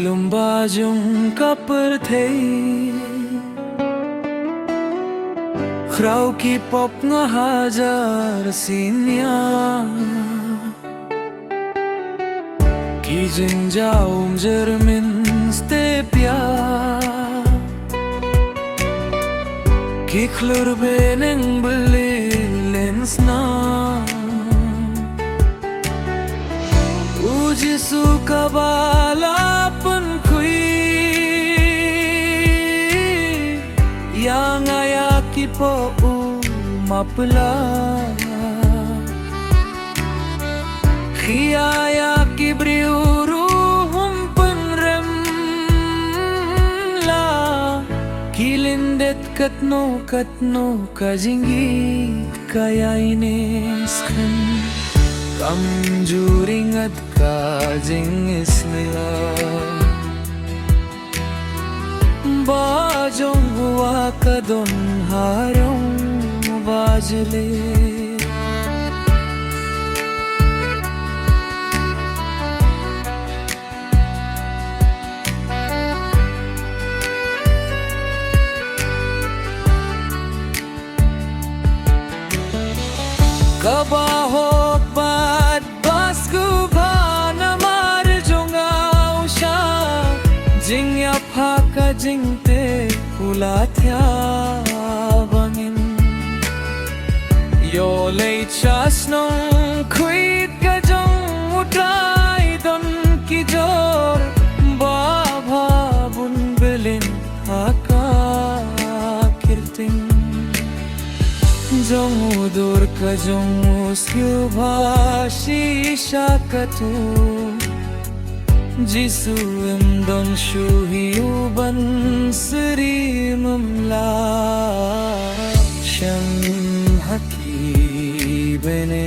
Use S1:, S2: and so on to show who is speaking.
S1: Lumbajung kaperthei Grau ki pop nga hajar sinya Ki jinjaum jermin stepya Ki klur beneng belilens na Ujisu kabalapan kui Yang ayaki po umapla Khiyaya ki briuruhum penremla Kilindet katno kajingit kaya ineskan Kamjuringat kajing ismila Bajong huwa kadon harong bajle Kabahok bad basku bhana mar jungau sha Jingyap haka jingte ulathya bangin Yo lei chasnong khuit ka jong utrai don ki jor Baba bun belin haka kirting Jongu dur ka jongu skyu bhashi shakatu Jisu don shuhiu bansri mamla Sham haki bene